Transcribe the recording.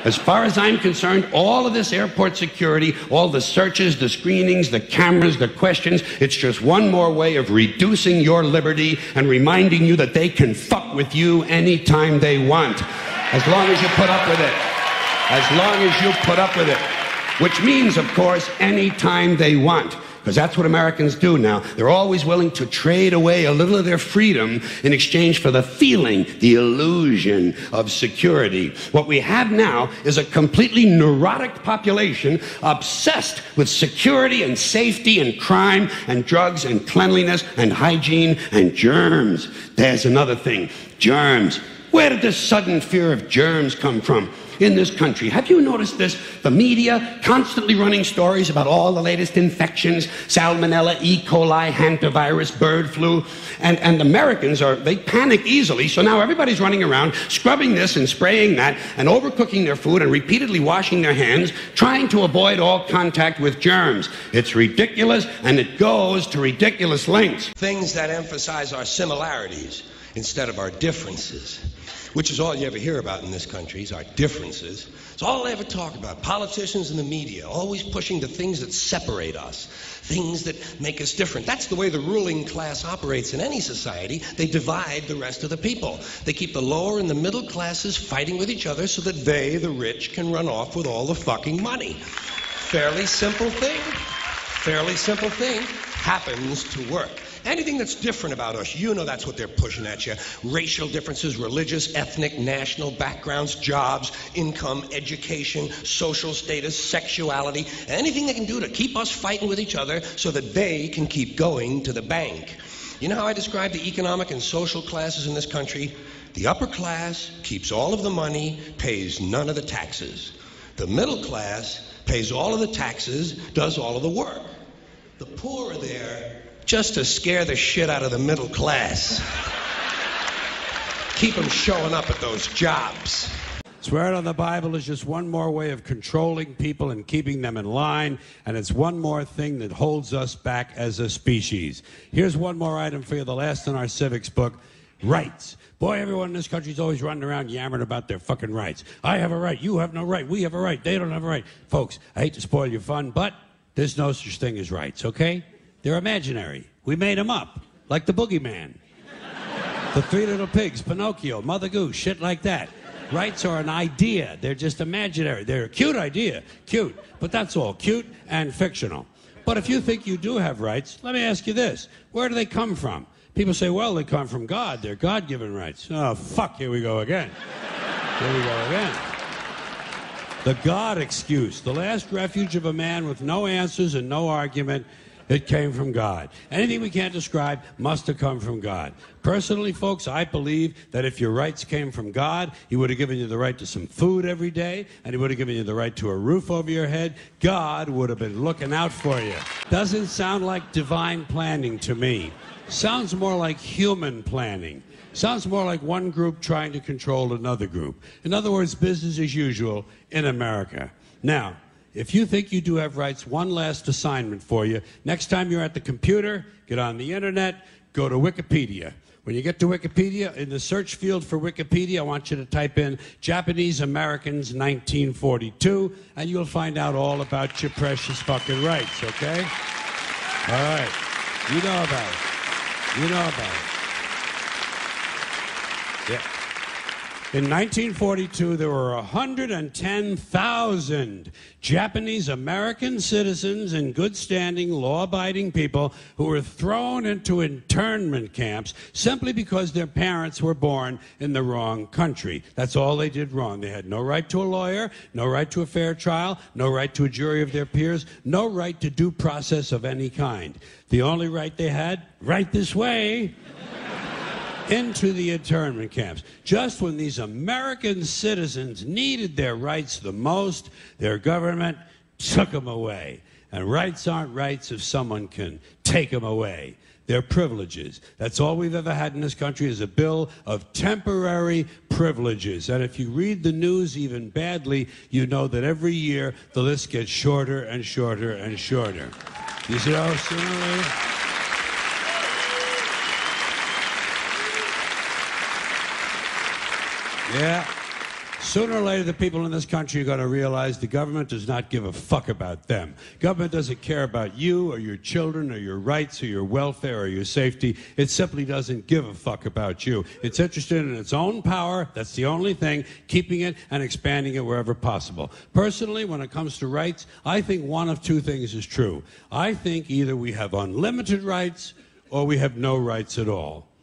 As far as I'm concerned, all of this airport security, all the searches, the screenings, the cameras, the questions, it's just one more way of reducing your liberty and reminding you that they can fuck with you anytime they want. As long as you put up with it. As long as you put up with it. Which means, of course, anytime they want. Because that's what Americans do now. They're always willing to trade away a little of their freedom in exchange for the feeling, the illusion of security. What we have now is a completely neurotic population obsessed with security and safety and crime and drugs and cleanliness and hygiene and germs. There's another thing, germs. Where did this sudden fear of germs come from? In this country. Have you noticed this? The media constantly running stories about all the latest infections, salmonella, E. coli, hantavirus, bird flu, and Americans they panic easily, so now everybody's running around scrubbing this and spraying that and overcooking their food and repeatedly washing their hands, trying to avoid all contact with germs. It's ridiculous, and it goes to ridiculous lengths. Things that emphasize our similarities instead of our differences. Which is all you ever hear about in this country, is our differences. It's all they ever talk about. Politicians and the media, always pushing the things that separate us, things that make us different. That's the way the ruling class operates in any society. They divide the rest of the people. They keep the lower and the middle classes fighting with each other so that they, the rich, can run off with all the fucking money. Fairly simple thing. Fairly simple thing. Happens to work. Anything that's different about us, you know that's what they're pushing at you. Racial differences, religious, ethnic, national backgrounds, jobs, income, education, social status, sexuality, anything they can do to keep us fighting with each other so that they can keep going to the bank. You know how I describe the economic and social classes in this country? The upper class keeps all of the money, pays none of the taxes. The middle class pays all of the taxes, does all of the work. The poor are there just to scare the shit out of the middle class. Keep them showing up at those jobs. Swear it on the Bible is just one more way of controlling people and keeping them in line, and it's one more thing that holds us back as a species. Here's one more item for you, the last in our civics book, rights. Boy, everyone in this country is always running around yammering about their fucking rights. I have a right, you have no right, we have a right, they don't have a right. Folks, I hate to spoil your fun, but there's no such thing as rights, okay? They're imaginary. We made them up, like the boogeyman. The Three Little Pigs, Pinocchio, Mother Goose, shit like that. Rights are an idea. They're just imaginary. They're a cute idea. Cute. But that's all. Cute and fictional. But if you think you do have rights, let me ask you this. Where do they come from? People say, well, they come from God. They're God-given rights. Oh, fuck, here we go again. Here we go again. The God excuse. The last refuge of a man with no answers and no argument. It came from God. Anything we can't describe must have come from God. Personally, folks, I believe that if your rights came from God, He would have given you the right to some food every day, and He would have given you the right to a roof over your head. God would have been looking out for you. Doesn't sound like divine planning to me. Sounds more like human planning. Sounds more like one group trying to control another group. In other words, business as usual in America. Now, if you think you do have rights, one last assignment for you. Next time you're at the computer, get on the internet, go to Wikipedia. When you get to Wikipedia, in the search field for Wikipedia, I want you to type in Japanese Americans 1942, and you'll find out all about your precious fucking rights, okay? All right. You know about it. You know about it. Yeah. In 1942, there were 110,000 Japanese American citizens in good standing, law-abiding people who were thrown into internment camps simply because their parents were born in the wrong country. That's all they did wrong. They had no right to a lawyer, no right to a fair trial, no right to a jury of their peers, no right to due process of any kind. The only right they had, right this way, into the internment camps. Just when these American citizens needed their rights the most, their government took them away. And rights aren't rights if someone can take them away. They're privileges. That's all we've ever had in this country is a bill of temporary privileges. And if you read the news even badly, you know that every year the list gets shorter and shorter and shorter. You see how sooner or later? Yeah. Sooner or later, the people in this country are going to realize the government does not give a fuck about them. Government doesn't care about you or your children or your rights or your welfare or your safety. It simply doesn't give a fuck about you. It's interested in its own power. That's the only thing, keeping it and expanding it wherever possible. Personally, when it comes to rights, I think one of two things is true. I think either we have unlimited rights or we have no rights at all.